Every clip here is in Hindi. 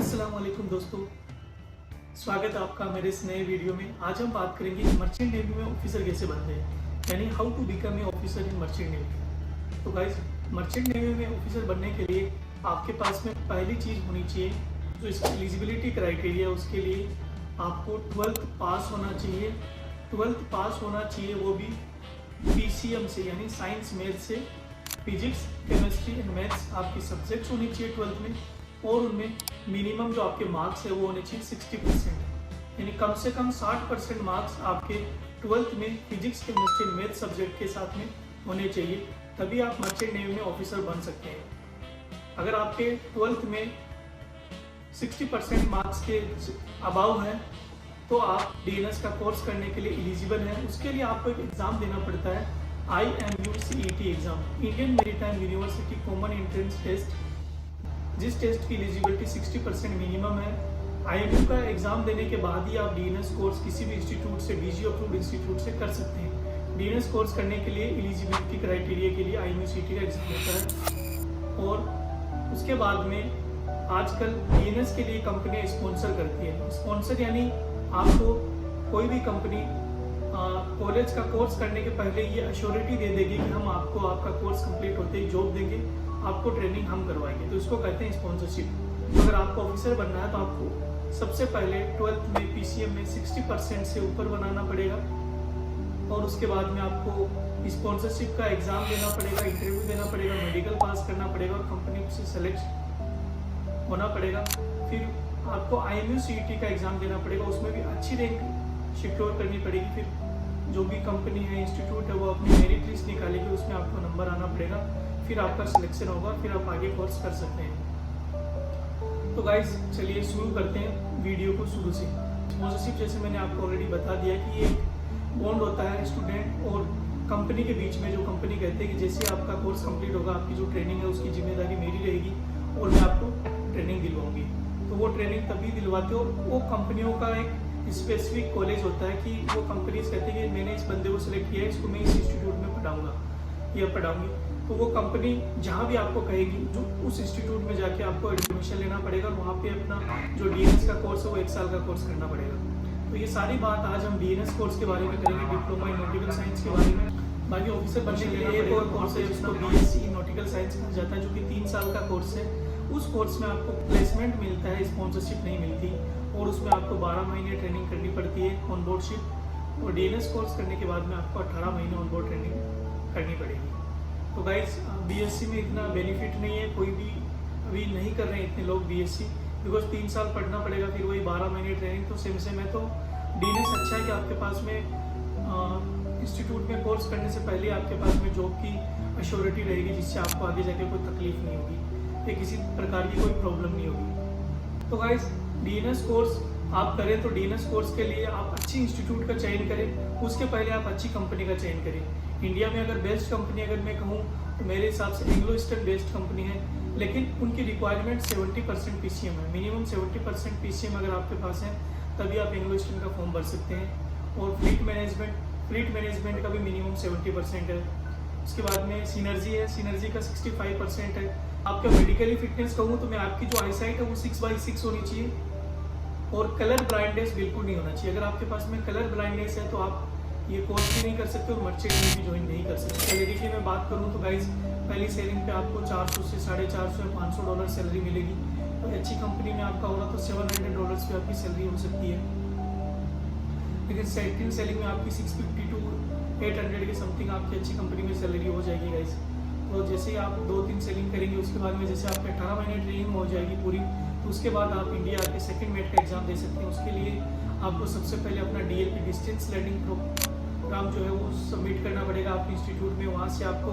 अस्सलाम वालेकुम दोस्तों, स्वागत है आपका मेरे इस नए वीडियो में। आज हम बात करेंगे कि मर्चेंट नेवी में ऑफिसर कैसे बनते हैं, यानी how to become a officer in merchant navy. तो गाइस, मर्चेंट नेवी में ऑफिसर बनने के लिए आपके पास में पहली चीज़ होनी चाहिए, जो इसकी एलिजिबिलिटी क्राइटेरिया, उसके लिए आपको 12th पास होना चाहिए। 12th पास होना चाहिए, वो भी PCM से, यानी साइंस मैथ से। फिजिक्स, केमिस्ट्री एंड मैथ्स आपकी सब्जेक्ट्स होनी चाहिए 12th में, और उनमें मिनिमम जो आपके मार्क्स है वो होने चाहिए 60%, यानी कम से कम 60% मार्क्स आपके 12th में फिजिक्स, केमिस्ट्री, मैथ सब्जेक्ट के साथ में होने चाहिए, तभी आप मर्चेंट नेवी में ऑफिसर बन सकते हैं। अगर आपके 12th में 60% मार्क्स के अबाव है तो आप DNS का कोर्स करने के लिए एलिजिबल हैं। उसके लिए आपको एक एग्ज़ाम देना पड़ता है, IMU-CET exam, Indian maritime university common entrance test, जिस टेस्ट की एलिजिबिलिटी 60% मिनिमम है। IMU का एग्जाम देने के बाद ही आप DNS कोर्स किसी भी इंस्टीट्यूट से, DG अप्रूव्ड इंस्टीट्यूट से कर सकते हैं। DNS कोर्स करने के लिए एलिजिबिलिटी क्राइटेरिया के लिए IMU-CET का एग्जाम होता है, और उसके बाद में आजकल DNS के लिए कंपनी स्पॉन्सर करती है। स्पॉन्सर यानी आपको कोई भी कंपनी कॉलेज का कोर्स करने के पहले ये अश्योरिटी दे देगी कि हम आपको आपका कोर्स कंप्लीट होते ही जॉब देंगे, आपको ट्रेनिंग हम करवाएंगे, तो इसको कहते हैं स्पॉन्सरशिप। अगर आपको ऑफिसर बनना है तो आपको सबसे पहले 12th में PCM में 60% से ऊपर बनाना पड़ेगा, और उसके बाद में आपको स्पॉन्सरशिप का एग्जाम देना पड़ेगा, इंटरव्यू देना पड़ेगा, मेडिकल पास करना पड़ेगा, और कंपनी से सेलेक्ट होना पड़ेगा। फिर आपको IMU-CET का एग्जाम देना पड़ेगा, उसमें भी अच्छी रैंक सिक्योर करनी पड़ेगी। फिर जो भी कंपनी है, इंस्टीट्यूट है, वो अपनी मेरिट लिस्ट निकालेगी, उसमें आपको नंबर आना पड़ेगा, फिर आपका सिलेक्शन होगा, फिर आप आगे कोर्स कर सकते हैं। तो गाइस, चलिए शुरू करते हैं वीडियो को शुरू से। स्पॉन्सरशिप, जैसे मैंने आपको ऑलरेडी बता दिया कि ये बॉन्ड होता है स्टूडेंट और कंपनी के बीच में, जो कंपनी कहते हैं कि जैसे आपका कोर्स कंप्लीट होगा, आपकी जो ट्रेनिंग है उसकी जिम्मेदारी मेरी रहेगी और मैं आपको ट्रेनिंग दिलवाऊंगी। तो वो ट्रेनिंग तभी दिलवाते हो, वो कंपनियों का एक स्पेसिफिक कॉलेज होता है कि वो कंपनीज कहते हैं कि मैंने इस बंदे को सिलेक्ट किया है, इसको मैं इस इंस्टीट्यूट में पढ़ाऊंगा या पढ़ाऊंगी, तो वो कंपनी जहाँ भी आपको कहेगी, जो उस इंस्टीट्यूट में जाके आपको एडमिशन लेना पड़ेगा, और वहाँ पे अपना जो DNS का कोर्स है वो 1 साल का कोर्स करना पड़ेगा। तो ये सारी बात आज हम DNS कोर्स के बारे में करेंगे, डिप्लोमा इन नॉटिकल साइंस के बारे में। बाकी ऑफिसर बनने के लिए एक और कोर्स है, उसको BSc इन नॉटिकल साइंस कहा जाता है, जो कि 3 साल का कोर्स है। उस कोर्स में आपको प्लेसमेंट मिलता है, स्पॉन्सरशिप नहीं मिलती, और उसमें आपको 12 महीने ट्रेनिंग करनी पड़ती है ऑनबोर्डशिप, और DNS कोर्स करने के बाद में आपको 18 महीने ऑनबोर्ड ट्रेनिंग करनी पड़ेगी। तो गाइस, BSc में इतना बेनिफिट नहीं है, कोई भी अभी नहीं कर रहे हैं इतने लोग BSc, बिकॉज 3 साल पढ़ना पड़ेगा, फिर वही 12 महीने ट्रेनिंग। तो सेम है, तो DNS अच्छा है कि आपके पास में इंस्टीट्यूट में कोर्स करने से पहले आपके पास में जॉब की अश्योरिटी रहेगी, जिससे आपको आगे जाके कोई तकलीफ नहीं होगी या किसी प्रकार की कोई प्रॉब्लम नहीं होगी। तो गाइस, DNS कोर्स आप करें तो DNS कोर्स के लिए आप अच्छी इंस्टीट्यूट का चयन करें, उसके पहले आप अच्छी कंपनी का चयन करें। इंडिया में अगर बेस्ट कंपनी अगर मैं कहूँ तो मेरे हिसाब से एंग्लो ईस्टर्न बेस्ट कंपनी है, लेकिन उनकी रिक्वायरमेंट 70% PCM है, मिनिमम 70% PCM अगर आपके पास है तभी आप एंग्लो ईस्टर्न का फॉर्म भर सकते हैं। और फ्लीट मैनेजमेंट का भी मिनिमम 70% है। उसके बाद में सिनर्जी का 65% है। आपका मेडिकली फिटनेस कहूँ तो मैं आपकी जो आईसाइट है वो 6/6 होनी चाहिए, और कलर ब्लाइंडनेस बिल्कुल नहीं होना चाहिए। अगर आपके पास में कलर ब्लाइंडनेस है तो आप ये कोर्स भी नहीं कर सकते और मर्चेंट नेवी भी ज्वाइन नहीं कर सकते। सैलरी की मैं बात करूँ तो गाइज, पहली सेलिंग पे आपको 400 से $450 या $500 सैलरी मिलेगी। तो अच्छी कंपनी में आपका होगा तो $700 पे आपकी सैलरी हो सकती है, लेकिन सेकंड सेलिंग में आपकी 650 to 800 के समथिंग आपकी अच्छी कंपनी में सैलरी हो जाएगी गाइज। तो जैसे ही आप 2-3 सेलिंग करेंगे, उसके बाद में जैसे आपके 18 महीने ट्रेनिंग हो जाएगी पूरी, तो उसके बाद आप इंडिया आके सेकंड मेट का एग्जाम दे सकते हैं। उसके लिए आपको सबसे पहले अपना DLP डिस्टेंस लर्निंग प्रोग्राम जो है वो सबमिट करना पड़ेगा अपने इंस्टीट्यूट में। वहाँ से आपको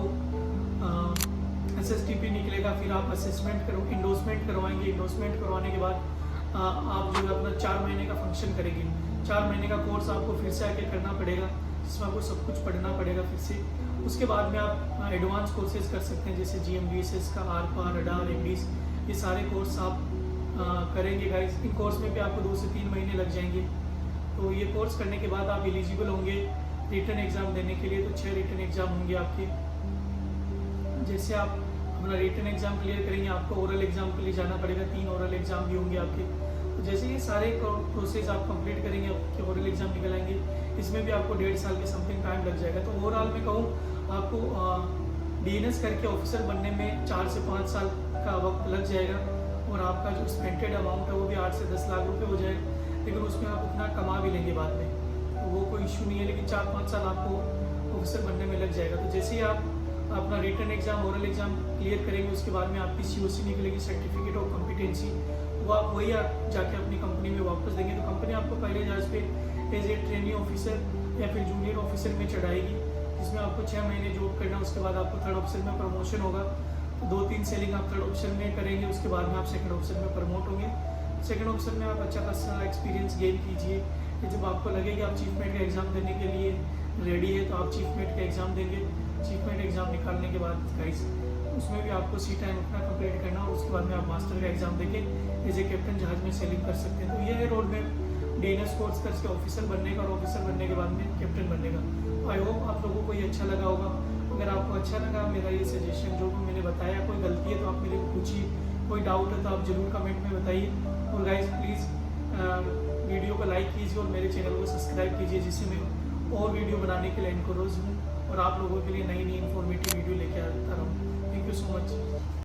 SSTP निकलेगा, फिर आप इंडोर्समेंट करवाएंगे। इंडोर्समेंट करवाने के बाद आप जो है अपना 4 महीने का फंक्शन करेंगे। 4 महीने का कोर्स आपको फिर से आके करना पड़ेगा, जिसमें आपको सब कुछ पढ़ना पड़ेगा फिर से। उसके बाद में आप एडवांस कोर्सेज कर सकते हैं, जैसे GMDSS का, ARPA, रडार, इंग्लिश, ये सारे कोर्स आप करेंगे गाइस। इन कोर्स में भी आपको 2 से 3 महीने लग जाएंगे। तो ये कोर्स करने के बाद आप एलिजिबल होंगे रिटर्न एग्ज़ाम देने के लिए। तो 6 रिटर्न एग्ज़ाम होंगे आपके। जैसे आप अपना रिटन एग्जाम क्लियर करेंगे, आपको ओरल एग्जाम के लिए जाना पड़ेगा, 3 ओरल एग्जाम भी होंगे आपके। तो जैसे ये सारे प्रोसेस आप कंप्लीट करेंगे, आपके ओरल एग्जाम निकल आएंगे, इसमें भी आपको 1.5 साल के समथिंग टाइम लग जाएगा। तो ओवरऑल मैं कहूँ आपको DNS करके ऑफिसर बनने में 4 से 5 साल का वक्त लग जाएगा, और आपका जो स्पेंटेड अमाउंट है वो भी 8 से 10 लाख रुपये हो जाएगा, लेकिन उसमें आप अपना कमा भी लेंगे बाद में, तो वो कोई इशू नहीं है। लेकिन 4-5 साल आपको ऑफिसर बनने में लग जाएगा। तो जैसे ही आप अपना written exam, oral exam clear करेंगे, उसके बाद में आपकी COC निकलेगी, सर्टिफिकेट ऑफ कॉम्पिटेंसी, वो आप वही आप जाके अपनी कंपनी में वापस देंगे। तो कंपनी आपको पहले जहाज पे एज ए ट्रेनिंग ऑफिसर या फिर जूनियर ऑफिसर में चढ़ाएगी, जिसमें आपको 6 महीने जॉब करना है। उसके बाद आपको थर्ड ऑफिसर में प्रमोशन होगा, तो 2-3 सेलिंग आप थर्ड ऑफिसर में करेंगे, उसके बाद में आप सेकंड ऑफिसर में प्रमोट होंगे। सेकंड ऑफिसर में आप अच्छा खासा एक्सपीरियंस गेन कीजिए। जब आपको लगे कि आप चीफ मेट का एग्ज़ाम देने के लिए रेडी है, तो आप चीफ मेट का एग्ज़ाम देंगे। चीफ मेट एग्ज़ाम निकालने के बाद गाइस उसमें भी आपको सी टाइम अपना कंप्लीट करना, और उसके बाद में आप मास्टर का एग्ज़ाम देके एज ए कैप्टन जहाज में सेलिंग कर सकते हैं। तो ये है रोड मैप DNS कोर्स करके ऑफिसर बनने का, और ऑफिसर बनने के बाद में कैप्टन बनने का। आई होप आप लोगों को ये अच्छा लगा होगा। अगर आपको अच्छा लगा मेरा ये सजेशन जो भी मैंने बताया, कोई गलती है तो आप मेरे को पूछिए, कोई डाउट है तो आप ज़रूर कमेंट में बताइए। और गाइस प्लीज़ वीडियो को लाइक कीजिए और मेरे चैनल को सब्सक्राइब कीजिए, जिससे मैं और वीडियो बनाने के लिए इनको रोज़ हूँ और आप लोगों के लिए नई इन्फॉर्मेटिव वीडियो लेके आता रहूँ। Thank you so much.